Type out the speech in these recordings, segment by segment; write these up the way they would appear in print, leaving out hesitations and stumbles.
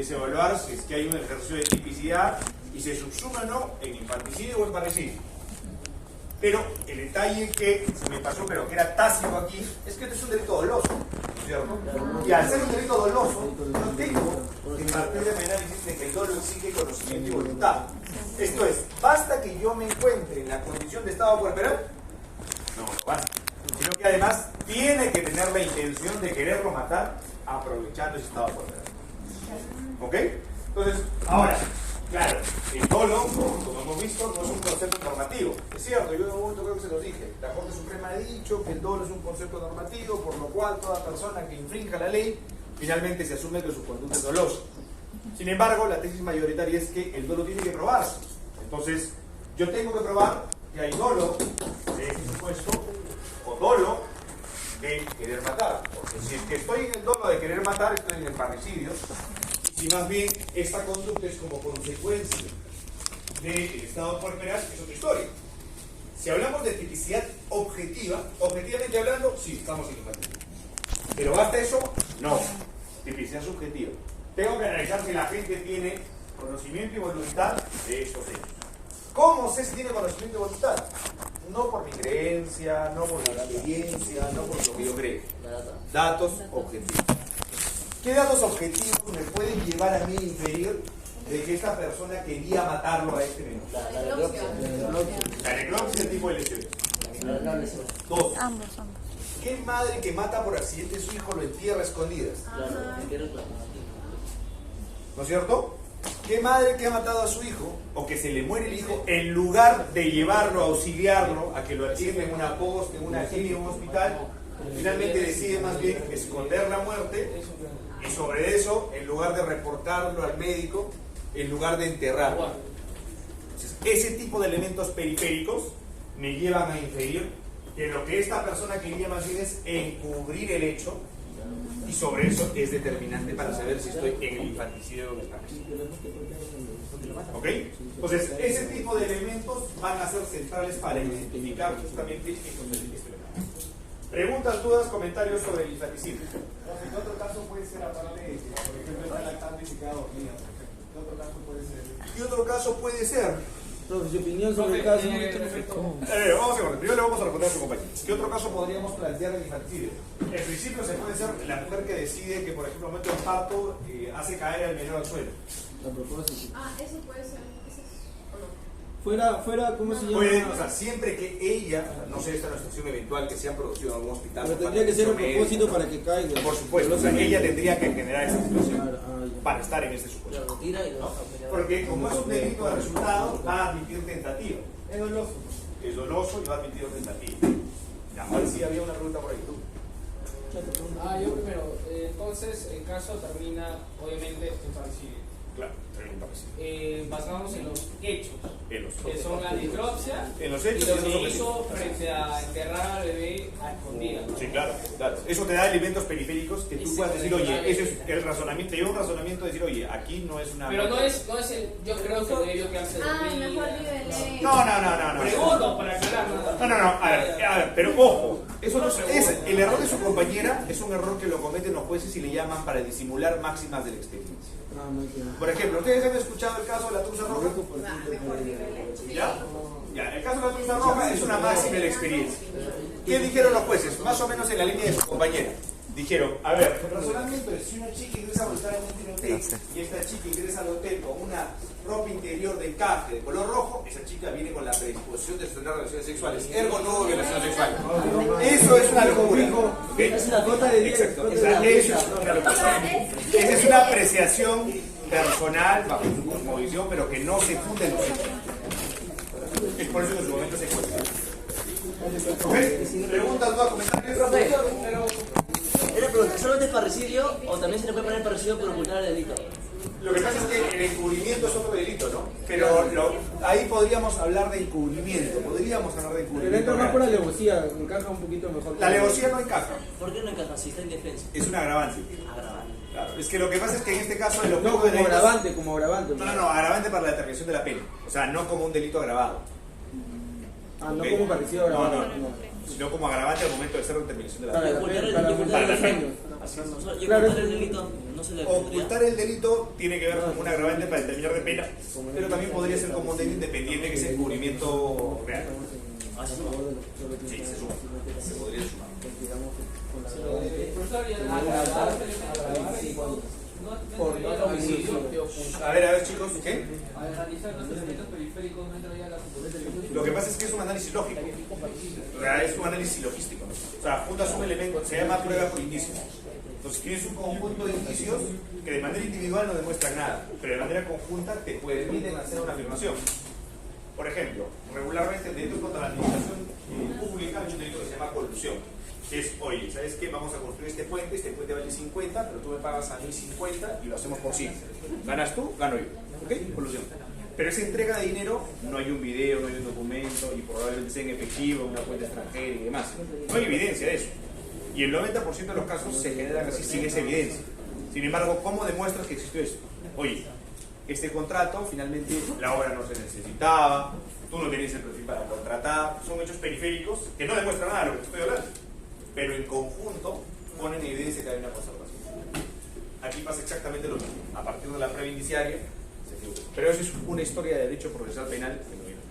es evaluar si es que hay un ejercicio de tipicidad y se subsuma o no en infanticidio o en parricidio. Pero el detalle que se me pasó, pero que era tácito aquí, es que este es un delito doloso, ¿cierto? Y al ser un delito doloso, yo tengo que partir de mi análisis de que el dolo exige conocimiento y voluntad. Esto es, ¿basta que yo me encuentre en la condición de estado puerperal? No, no basta. Sino que además tiene que tener la intención de quererlo matar aprovechando ese estado puerperal. ¿Ok? Entonces, ahora, claro, el dolo, como hemos visto, no es un concepto normativo. Es cierto, yo en un momento creo que se los dije. La Corte Suprema ha dicho que el dolo es un concepto normativo, por lo cual toda persona que infrinja la ley finalmente se asume que su conducta es dolosa. Sin embargo, la tesis mayoritaria es que el dolo tiene que probarse. Entonces, yo tengo que probar que hay dolo de este supuesto o dolo de querer matar. Porque si es que estoy en el dolo de querer matar, estoy en el parricidio. Y más bien, esta conducta es como consecuencia del estado puerperal, es otra historia. Si hablamos de tipicidad objetiva, objetivamente hablando, sí, estamos en infanticidio. Pero ¿basta eso? No. Tipicidad subjetiva. Tengo que analizar si la gente tiene conocimiento y voluntad de estos hechos. ¿Cómo sé si tiene conocimiento y voluntad? No por mi creencia, no por mi experiencia, no por lo que yo creo. Datos objetivos. ¿Qué datos objetivos me pueden llevar a mí a inferir de que esta persona quería matarlo a este menor? La necropsia. La necropsia es el tipo de lesiones. Dos. Ambos. ¿Qué madre que mata por accidente a su hijo lo entierra a escondidas? ¿No es cierto? ¿Qué madre que ha matado a su hijo o que se le muere el hijo en lugar de llevarlo, auxiliarlo, a que lo atienda en una posta, en una clínica, en un hospital, finalmente decide más bien esconder la muerte y sobre eso, en lugar de reportarlo al médico, en lugar de enterrarlo? Entonces, ese tipo de elementos periféricos me llevan a inferir que lo que esta persona quería más bien es encubrir el hecho, y sobre eso es determinante para saber si estoy en el infanticidio o en el parricidio. ¿Ok? Entonces, ese tipo de elementos van a ser centrales para identificar justamente estos delitos. Preguntas, dudas, comentarios sobre el infanticidio. En otro caso puede ser aparte de, por ejemplo, está lactando y se queda dormida, por ejemplo. ¿Qué otro caso puede ser? ¿Qué otro caso puede ser? Entonces, su opinión sobre el caso. Vamos a ver, primero le vamos a responder a su compañero. ¿Qué otro caso podríamos plantear el infanticidio? En principio se puede ser la mujer que decide que, por ejemplo, en el momento del parto hace caer al menor al suelo. A propósito. Eso puede ser. Fuera, ¿cómo se llama? Puede, o sea, siempre que ella, no sé, esta es una situación eventual que se ha producido en algún hospital. Pero tendría que ser a propósito para que caiga. Por supuesto, o sea, ella tendría que generar esa situación Ya. para estar en este supuesto. Lo retira y lo ¿No? deja pelear. Porque como es un delito de resultado, va a admitir tentativa. Es doloso. Es doloso y va a admitir tentativa. Ya, ahora sí había una pregunta por ahí, tú. Yo primero, entonces el caso termina obviamente en parricidio. Claro, pregunta parricidio. Basándonos en los hechos, En los que son la necropsia En los y hechos lo y en los que objetivos. hizo frente a enterrar al bebé a escondidas. ¿no? Sí, claro, claro. Eso te da elementos periféricos que Y tú sí, puedas decir, claro. oye, ese es el razonamiento. Te lleva un razonamiento de decir, oye, aquí no es una. Pero no es el, yo creo que debió quedarse dormida. Mejor nivel. No. Pregunto para aclarar nada. No. A ver, pero ojo, eso no es el error de su compañera es un error que lo cometen los jueces y le llaman para disimular máximas de la experiencia. Por ejemplo, ¿ustedes han escuchado el caso de la truza roja? ¿Ya? El caso de la truza roja es una máxima de la experiencia. ¿Qué dijeron los jueces? Más o menos en la línea de su compañera. Dijeron, a ver, el razonamiento es si una chica ingresa voluntariamente en el hotel y esta chica ingresa al hotel con una ropa interior de encaje de color rojo, esa chica viene con la predisposición de tener relaciones sexuales. Ergo no hubo violación sexual. Eso es una locura. ¿Ok? Es una gota de Exacto. Eso es una locura. Esa es una apreciación personal bajo su cosmovisión, pero que no se funda en los hechos. Es por eso que en su momento se cuestiona. ¿Ok? ¿Preguntas, dudas, comentarios? Era pregunta, ¿solamente es parricidio o también se le puede poner parricidio por ocultar el delito? Lo que pasa es que el encubrimiento es otro delito, ¿no? Pero ahí podríamos hablar de encubrimiento. Podríamos hablar de Pero encubrimiento. entra más real. por la alevosía, encaja un poquito mejor. La alevosía no encaja. ¿Por qué no encaja si está en defensa? Es un agravante. Agravante. Claro. Es que lo que pasa es que en este caso el No, objeto como de delitos- agravante, como agravante. No, agravante para la determinación de la pena. O sea, no como un delito agravado. Ah, no ¿Ok? como parecido agravante. No. Sino como agravante al momento de hacer la determinación de la Para pena. la pena, para Para ocultar la los pena. años. Así es. Y Claro, ocultar el delito no se le pondría. Ocultar el delito tiene que ver con un agravante para determinar de pena, pero también podría ser como un delito independiente que es encubrimiento real. Ah, sí, Sí, se suma. Se podría sumar. Profesor, y Por el homicidio de ocultar. A ver chicos, ¿qué? Al analizar los elementos periféricos no entraría la competencia. Lo que pasa es que es un análisis lógico. O sea, es un análisis logístico. O sea, juntas un elemento, se llama prueba por indicios. Entonces tienes un conjunto de indicios que de manera individual no demuestran nada, pero de manera conjunta te permiten hacer una afirmación. Por ejemplo, regularmente el delito contra la administración pública hay un delito que se llama colusión. Que es, oye, ¿sabes qué? Vamos a construir este puente vale 50, pero tú me pagas a mí 50 y lo hacemos por 100. Ganas tú, gano yo. ¿Ok? Colusión. Pero esa entrega de dinero, no hay un video, no hay un documento, y probablemente sea en efectivo, una cuenta extranjera y demás. No hay evidencia de eso. Y el 90% de los casos se generan así sin esa evidencia. Sin embargo, ¿cómo demuestras que existió eso? Oye, este contrato, finalmente la obra no se necesitaba, tú no tenías el perfil para contratar, son hechos periféricos que no demuestran nada de lo que te estoy hablando, pero en conjunto ponen en evidencia que hay una conservación. Aquí pasa exactamente lo mismo, a partir de la prueba indiciaria, se equivoca. Pero eso es una historia de derecho procesal penal que no viene.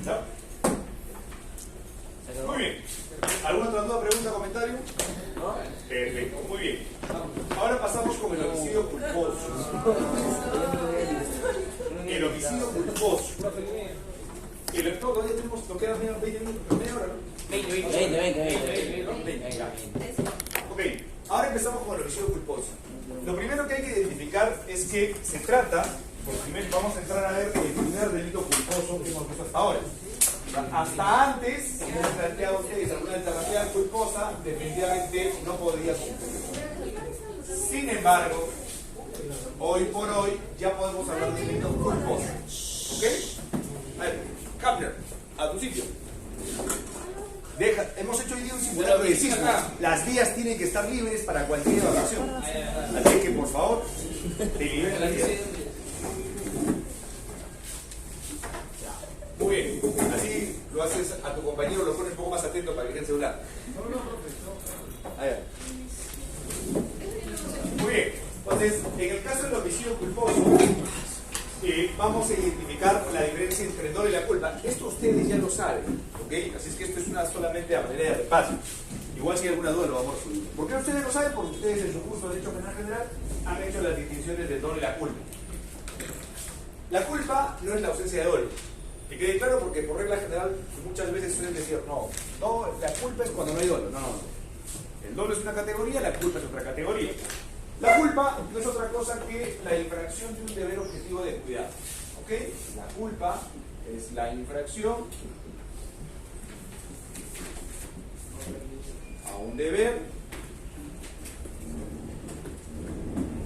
¿No? Muy bien. ¿Alguna otra duda, pregunta, comentario? ¿No? Perfecto, muy bien. Ahora pasamos con el homicidio culposo. El homicidio culposo. Y el elector todavía tenemos, lo quedan 20 minutos, media hora, ¿no? 20. Ok, ahora empezamos con el homicidio culposo. Lo primero que hay que identificar es que se trata, por primero vamos a entrar a ver el primer delito culposo que hemos visto hasta ahora. Hasta antes, si hemos planteado a ustedes alguna alternativa culposa, definitivamente no podría cumplir. Sin embargo, hoy por hoy ya podemos hablar de delito culposo. ¿Ok? A ver, Kapler, a tu sitio. Hemos hecho hoy día un simulacro de sismo. Las vías tienen que estar libres para cualquier evacuación. Así que, por favor, te liberen las vías. Muy bien, así lo haces a tu compañero, lo pones un poco más atento para que deje el celular. Muy bien, entonces, en el caso del homicidio culposo, vamos a identificar la diferencia entre el dolo y la culpa. Esto ustedes ya lo saben, ¿ok? Así es que esto es una solamente a manera de repaso. Igual si hay alguna duda lo vamos a subir. ¿Por qué ustedes lo saben? Porque ustedes en su curso de Derecho Penal General han hecho las distinciones del dolo y la culpa. La culpa no es la ausencia de dolo. Que quede claro porque por regla general muchas veces suelen decir, no, la culpa es cuando no hay dolo. No. El dolo es una categoría, la culpa es otra categoría. La culpa no es otra cosa que la infracción de un deber objetivo de cuidado. ¿Ok? La culpa es la infracción a un deber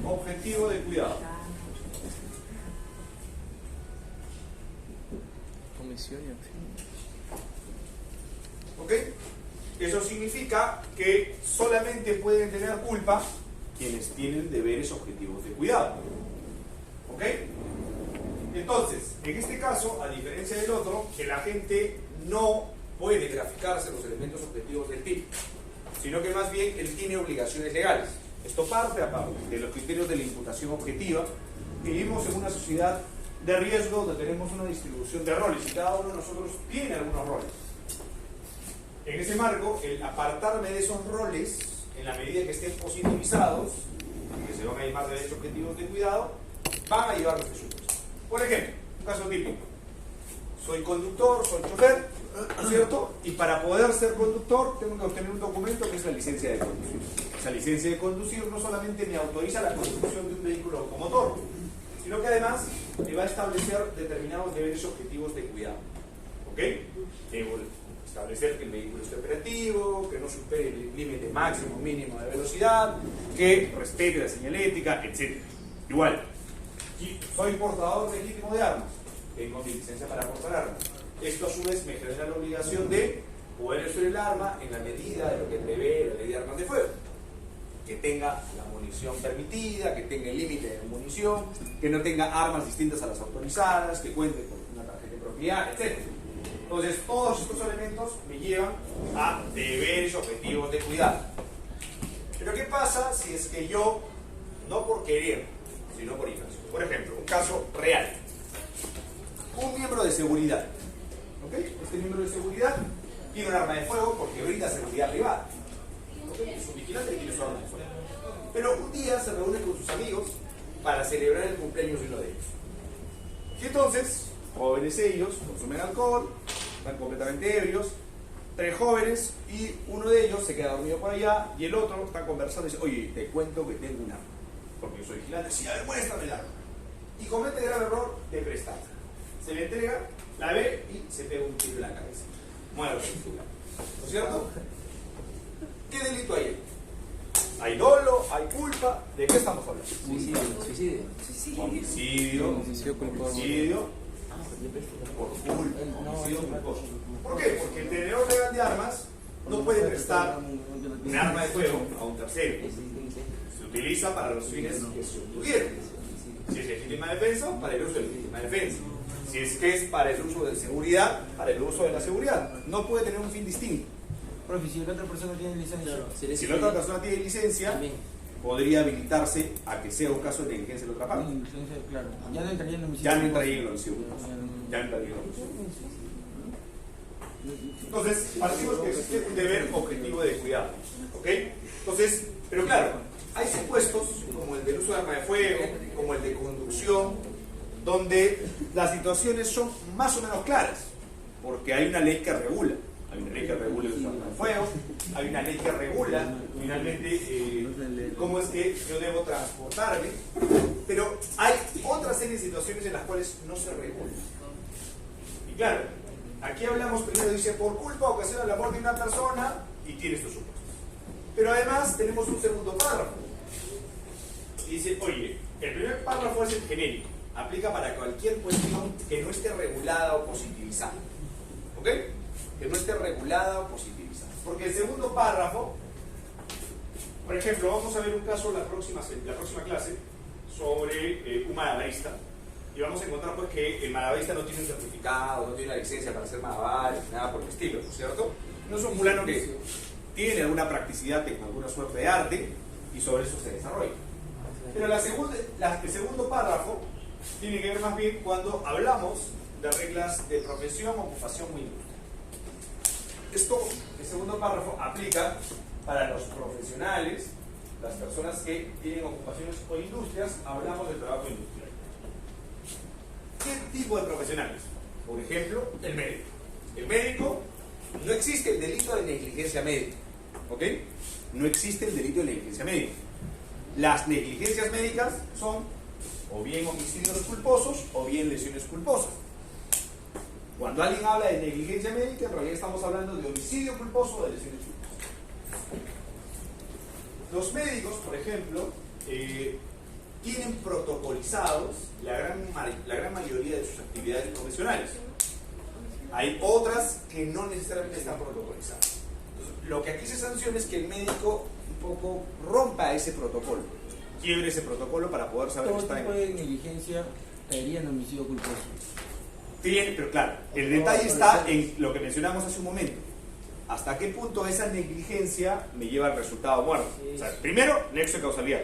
objetivo de cuidado. ¿Ok? Eso significa que solamente pueden tener culpa quienes tienen deberes objetivos de cuidado. ¿Ok? Entonces, en este caso, a diferencia del otro, el agente no puede graficarse los elementos objetivos del tipo, sino que más bien él tiene obligaciones legales. Esto parte a parte de los criterios de la imputación objetiva. Vivimos en una sociedad de riesgo donde tenemos una distribución de roles y cada uno de nosotros tiene algunos roles. En ese marco, el apartarme de esos roles, en la medida que estén positivizados, que se van a llamar derechos objetivos de cuidado, van a llevar los resultados. Por ejemplo, un caso típico. Soy conductor, soy chofer, ¿no es cierto? Y para poder ser conductor tengo que obtener un documento que es la licencia de conducir. Esa licencia de conducir no solamente me autoriza la conducción de un vehículo automotor, sino que además me va a establecer determinados deberes objetivos de cuidado. ¿Ok? Debo establecer que el vehículo esté operativo, que no supere el límite máximo o mínimo de velocidad, que respete la señalética, etc. Igual, soy portador legítimo de armas, tengo mi licencia para portar armas. Esto a su vez me genera la obligación de poder usar el arma en la medida de lo que prevé la ley de armas de fuego. Que tenga la munición permitida, que tenga el límite de munición, que no tenga armas distintas a las autorizadas, que cuente con una tarjeta de propiedad, etc. Entonces, todos estos elementos me llevan a deberes objetivos de cuidado. Pero ¿qué pasa si es que yo, no por querer, sino por infracción? Por ejemplo, un caso real. Un miembro de seguridad. ¿Ok? Este miembro de seguridad tiene un arma de fuego porque brinda seguridad privada. ¿Ok? Es un vigilante que tiene su arma de fuego. Pero un día se reúne con sus amigos para celebrar el cumpleaños de uno de ellos. Y entonces, jóvenes ellos, consumen alcohol, están completamente ebrios, 3 jóvenes, y uno de ellos se queda dormido por allá, y el otro está conversando y dice, oye, te cuento que tengo un arma, porque yo soy vigilante, sí, a ver, muéstrame el arma. Y comete el grave error de prestar. Se le entrega, la ve y se pega un tiro en la cabeza. Muere. ¿No es cierto? ¿Qué delito hay ahí? Hay dolo, hay culpa. ¿De qué estamos hablando? Suicidio. Homicidio por culpa. Homicidio culposo. ¿Por qué? Porque el tenedor legal de armas no puede prestar un arma de fuego a un tercero. Se utiliza para los fines que se obtuvieron. Si es legítima defensa, para el uso de legítima defensa. Si es que es para el uso de seguridad, para el uso de la seguridad. No puede tener un fin distinto. Profe, si la otra persona tiene licencia. Claro, Si la otra persona tiene licencia, también. podría habilitarse a que sea un caso de negligencia de la otra parte. Licencia, claro. Ya no entraría en homicidio. Ya no entraría en el homicidio. Ya no entraría en el homicidio. Entonces, partimos que existe un deber objetivo de cuidado. ¿Ok? Entonces, pero claro, hay supuestos como el del uso de arma de fuego, como el de conducción, donde las situaciones son más o menos claras, porque hay una ley que regula. Hay una ley que regula el uso de arma de fuego, hay una ley que regula finalmente cómo es que yo debo transportarme, pero hay otra serie de situaciones en las cuales no se regula. Y claro, aquí hablamos primero, dice, por culpa ocasiona la muerte de una persona y tiene estos supuestos. Pero además tenemos un segundo párrafo. Y dice, oye, el primer párrafo es el genérico. Aplica para cualquier cuestión que no esté regulada o positivizada. ¿Ok? Que no esté regulada o positivizada. Porque el segundo párrafo, por ejemplo, vamos a ver un caso la próxima clase sobre un malabarista. Y vamos a encontrar pues que el malabarista no tiene un certificado, no tiene una licencia para hacer malabares, nada por el estilo, ¿no es cierto? No es un fulano que tiene alguna practicidad, alguna suerte de arte, y sobre eso se desarrolla. Pero el segundo párrafo tiene que ver más bien cuando hablamos de reglas de profesión, ocupación o industria. Esto, el segundo párrafo, aplica para los profesionales, las personas que tienen ocupaciones o industrias. Hablamos del trabajo industrial. ¿Qué tipo de profesionales? Por ejemplo, el médico. El médico, no existe el delito de negligencia médica. ¿Ok? No existe el delito de negligencia médica. Las negligencias médicas son o bien homicidios culposos o bien lesiones culposas. Cuando alguien habla de negligencia médica, en realidad estamos hablando de homicidio culposo o de lesiones culposas. Los médicos, por ejemplo, tienen protocolizados la gran mayoría de sus actividades profesionales. Hay otras que no necesariamente están protocolizadas. Entonces, lo que aquí se sanciona es que el médico un poco rompa ese protocolo, quiebre ese protocolo para poder saber que Todo está tipo de negligencia caería en homicidio culposo. Pero claro, el detalle está en lo que mencionamos hace un momento. ¿Hasta qué punto esa negligencia me lleva al resultado muerte? O sea, primero, nexo de causalidad.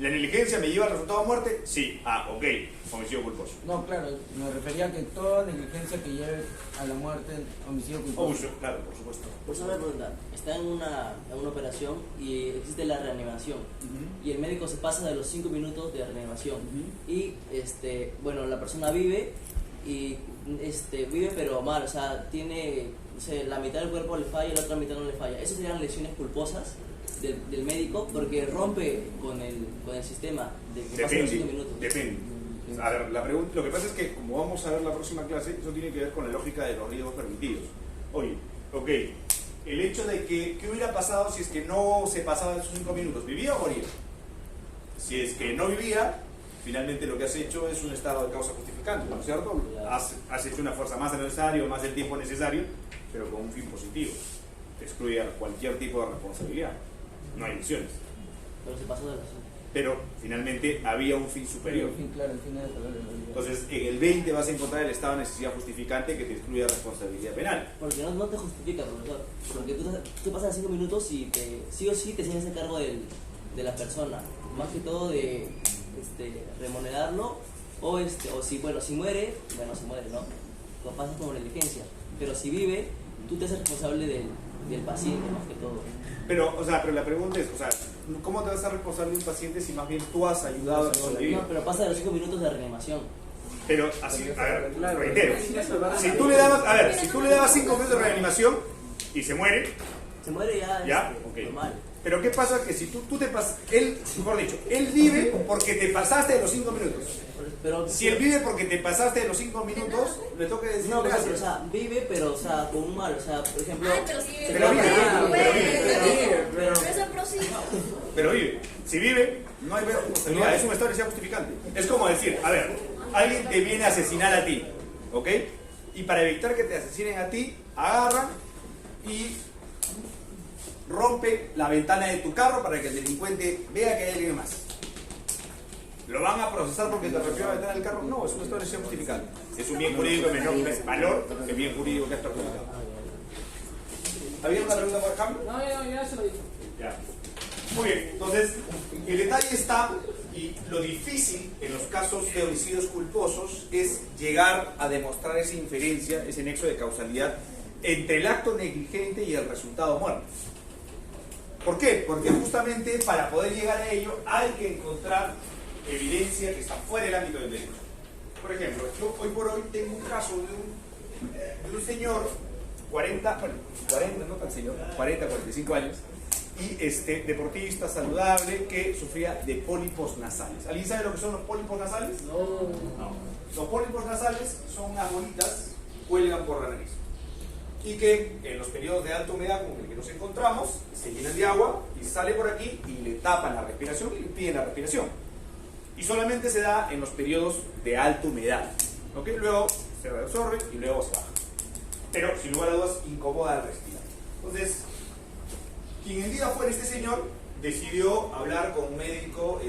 ¿La negligencia me lleva al resultado de muerte? Sí. Ah, ok. Homicidio culposo. No, claro, me refería a que toda negligencia que lleve a la muerte, homicidio culposo. Claro, por supuesto. Pues una pregunta, está en una operación y existe la reanimación y el médico se pasa de los 5 minutos de reanimación y bueno, la persona vive y vive pero mal, o sea, tiene, no sé, la mitad del cuerpo le falla y la otra mitad no le falla. ¿Esas serían lesiones culposas del médico porque rompe con el sistema de que pasa los 5 minutos? Depende. A ver, lo que pasa es que, como vamos a ver la próxima clase, eso tiene que ver con la lógica de los riesgos permitidos. Oye, ok, el hecho de que, ¿qué hubiera pasado si es que no se pasaba esos 5 minutos? ¿Vivía o moría? Si es que no vivía, finalmente lo que has hecho es un estado de causa justificante, ¿no es cierto? Has hecho una fuerza más de lo necesario, más del tiempo necesario, pero con un fin positivo. Te excluye cualquier tipo de responsabilidad. No hay lesiones. Pero se pasó de los pero finalmente había un fin superior. En fin, claro, el fin era salvar la vida. Entonces, en el 20 vas a encontrar el estado de necesidad justificante que te excluye responsabilidad penal. Porque no te justifica, profesor. Porque tú pasas 5 minutos y sí o sí te sientes a cargo de la persona. Más que todo de remunerarlo o si muere, bueno, se muere, ¿no? Lo pasas como negligencia. Pero si vive, tú te haces responsable del paciente más que todo. Pero la pregunta es, ¿cómo te vas a ser responsable de un paciente si más bien tú has ayudado a sobrevivir? No, pero pasa de los 5 minutos de reanimación. Pero así, a ver, reitero, si tú le dabas 5 minutos de reanimación y se muere, ya, ok. normal. Pero ¿qué pasa? Que si tú te pasas, él vive porque te pasaste de los 5 minutos. Pero, Si él vive porque te pasaste de los 5 minutos, le toca decir no, pero, gracias. vive, pero, con un mal, por ejemplo... Ay, pero sí, Pero vive, pero eso prosigue. Pero vive. Si vive, no hay responsabilidad. Es una historia justificante. Es como decir, a ver, alguien te viene a asesinar a ti, ¿ok? Y para evitar que te asesinen a ti, agarran y rompe la ventana de tu carro para que el delincuente vea que hay alguien más. ¿Lo van a procesar porque te rompió la ventana del carro? No, es una historia justificante. Es un bien jurídico de menor valor que bien jurídico que es perjudicado. ¿Había una pregunta por acá? No, ya se lo dije. Ya. Muy bien, entonces el detalle está, y lo difícil en los casos de homicidios culposos es llegar a demostrar esa inferencia, ese nexo de causalidad entre el acto negligente y el resultado muerte. ¿Por qué? Porque justamente para poder llegar a ello hay que encontrar evidencia que está fuera del ámbito del derecho. Por ejemplo, yo hoy por hoy tengo un caso de un señor 40, no tan señor, 40, 45 años, y deportista saludable que sufría de pólipos nasales. ¿Alguien sabe lo que son los pólipos nasales? No. Los pólipos nasales son unas bolitas que cuelgan por la nariz y que en los periodos de alta humedad como el que nos encontramos se llenan de agua y sale por aquí y le tapan la respiración y le impiden la respiración. Y solamente se da en los periodos de alta humedad, ¿ok? Luego se reabsorbe y luego se baja. Pero sin lugar a dudas incomoda al respirar. Entonces, quien en día fuera este señor decidió hablar con un médico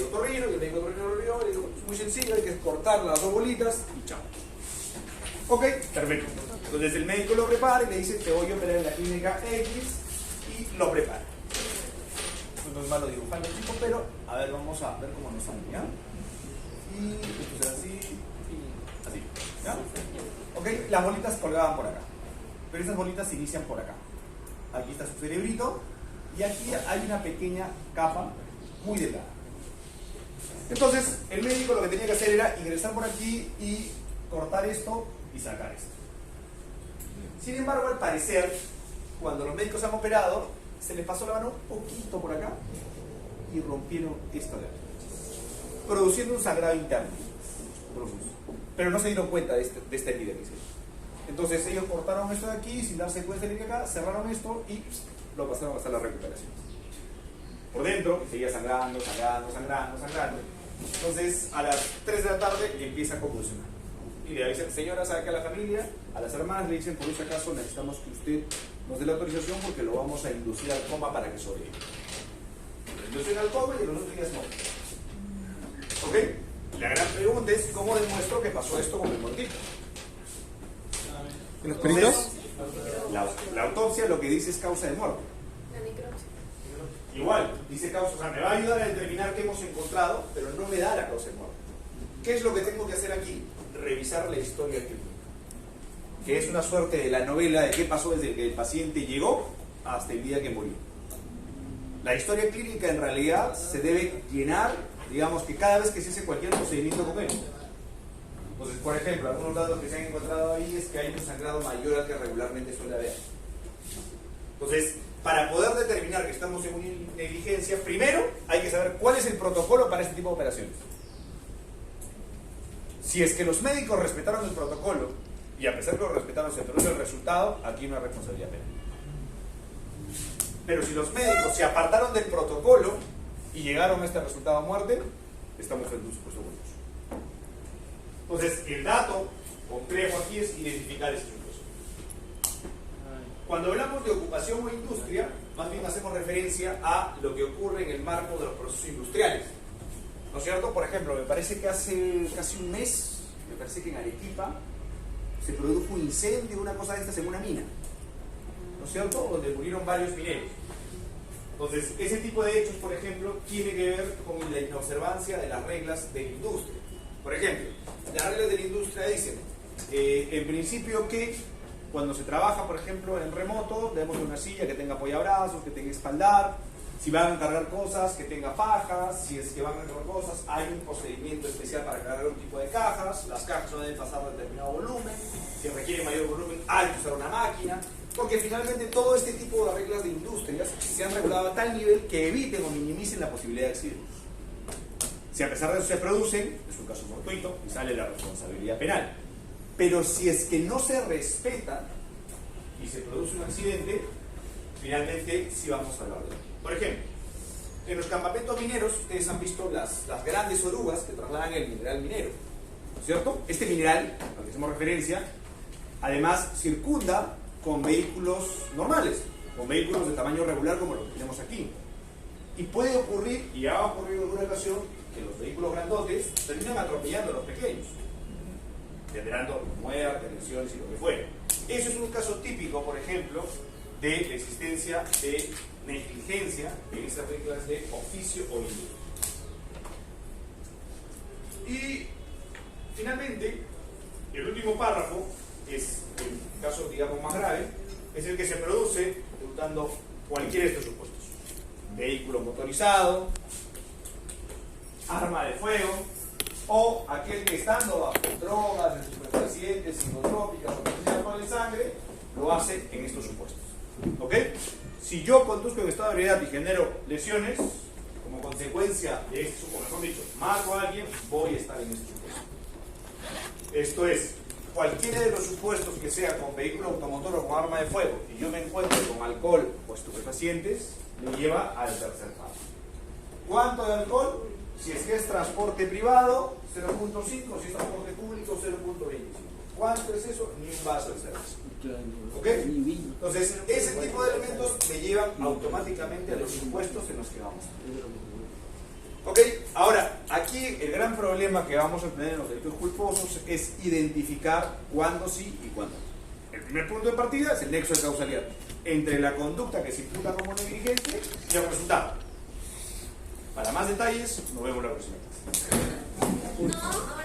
otorrino, y el médico otorrino lo vio y dijo, es muy sencillo, hay que cortar las 2 bolitas y chao. Ok, perfecto. Entonces el médico lo prepara y le dice, te voy a operar en la clínica X, y lo prepara. No es malo dibujando el tipo, pero a ver, vamos a ver cómo nos sale, ¿ya? Y esto será así, y así, ¿ya? Ok, las bolitas colgaban por acá, pero estas bolitas se inician por acá. Aquí está su cerebrito y aquí hay una pequeña capa muy delgada. Entonces, el médico lo que tenía que hacer era ingresar por aquí y cortar esto y sacar esto. Sin embargo, al parecer, cuando los médicos han operado, se les pasó la mano un poquito por acá y rompieron esto de aquí, produciendo un sangrado interno. Pero no se dieron cuenta de esta herida que hicieron. Entonces ellos cortaron esto de aquí sin darse cuenta de que acá, cerraron esto y lo pasaron hasta la recuperación. Por dentro seguía sangrando. Entonces a las 3 de la tarde empieza a convulsionar. Y le dicen, señora, saque a la familia, a las hermanas le dicen, por ese caso necesitamos que usted nos dé la autorización porque lo vamos a inducir al coma para que sobreviva. Lo inducen al coma y los otros días no. ¿Ok? La gran pregunta es, ¿cómo demuestro que pasó esto con el muertito? ¿En los peritos? La autopsia lo que dice es causa de muerte. La necropsia. Igual, dice causa, o sea, me va a ayudar a determinar qué hemos encontrado, pero no me da la causa de muerte. ¿Qué es lo que tengo que hacer aquí? Revisar la historia clínica, que es una suerte de la novela de qué pasó desde que el paciente llegó hasta el día que murió. La historia clínica en realidad se debe llenar, digamos que cada vez que se hace cualquier procedimiento con él. Entonces, por ejemplo, algunos datos que se han encontrado ahí es que hay un sangrado mayor al que regularmente suele haber. Entonces, para poder determinar que estamos en una negligencia, primero hay que saber cuál es el protocolo para este tipo de operaciones. Si es que los médicos respetaron el protocolo y a pesar de que lo respetaron se produce el resultado, aquí no hay responsabilidad penal. Pero si los médicos se apartaron del protocolo y llegaron a este resultado a muerte, estamos en un supuesto culposo. Entonces, el dato complejo aquí es identificar ese supuesto. Cuando hablamos de ocupación o industria, más bien hacemos referencia a lo que ocurre en el marco de los procesos industriales. ¿No es cierto? Por ejemplo, me parece que hace casi un mes, me parece que en Arequipa se produjo un incendio, una cosa de estas en una mina. ¿No es cierto? Donde murieron varios mineros. Entonces, ese tipo de hechos, por ejemplo, tiene que ver con la inobservancia de las reglas de la industria. Por ejemplo, las reglas de la industria dicen, en principio, que cuando se trabaja, por ejemplo, en remoto, debemos de una silla que tenga apoyabrazos, que tenga espaldar. Si van a cargar cosas, que tenga pajas. Si es que van a cargar cosas, hay un procedimiento especial para cargar un tipo de cajas. Las cajas no deben pasar determinado volumen. Si requiere mayor volumen, hay que usar una máquina. Porque finalmente todo este tipo de reglas de industrias se han regulado a tal nivel que eviten o minimicen la posibilidad de accidentes. Si a pesar de eso se producen, es un caso fortuito y sale la responsabilidad penal. Pero si es que no se respeta y se produce un accidente, finalmente sí vamos a hablar de ello. Por ejemplo, en los campamentos mineros, ustedes han visto las grandes orugas que trasladan el mineral minero, ¿no es cierto? Este mineral, al que hacemos referencia, además circunda con vehículos normales, con vehículos de tamaño regular como los que tenemos aquí. Y puede ocurrir, y ha ocurrido en alguna ocasión, que los vehículos grandotes terminan atropellando a los pequeños, generando muertes, lesiones y lo que fuera. Eso es un caso típico, por ejemplo, de la existencia de negligencia en esas reglas de oficio o industria. Y finalmente, el último párrafo es el caso, digamos, más grave, es el que se produce ejecutando cualquiera de estos supuestos: vehículo motorizado, arma de fuego, o aquel que estando bajo drogas, estupefacientes, psicotrópicas o contaminadas por la sangre, lo hace en estos supuestos. ¿Ok? Si yo conduzco en estado de ebriedad y genero lesiones, como consecuencia de esto, o mejor dicho, mato a alguien, voy a estar en este supuesto. Esto es, cualquiera de los supuestos que sea con vehículo automotor o con arma de fuego, y yo me encuentro con alcohol o estupefacientes, me lleva al tercer paso. ¿Cuánto de alcohol? Si es que es transporte privado, 0.5, si es transporte público, 0.25. ¿Cuánto es eso? Ni un vaso de cerveza. ¿Ok? Entonces, ese tipo de elementos me llevan automáticamente a los supuestos en los que vamos. ¿Ok? Ahora, aquí el gran problema que vamos a tener en los delitos culposos es identificar cuándo sí y cuándo no. El primer punto de partida es el nexo de causalidad entre la conducta que se imputa como negligente y el resultado. Para más detalles, nos vemos la próxima clase. No, ahora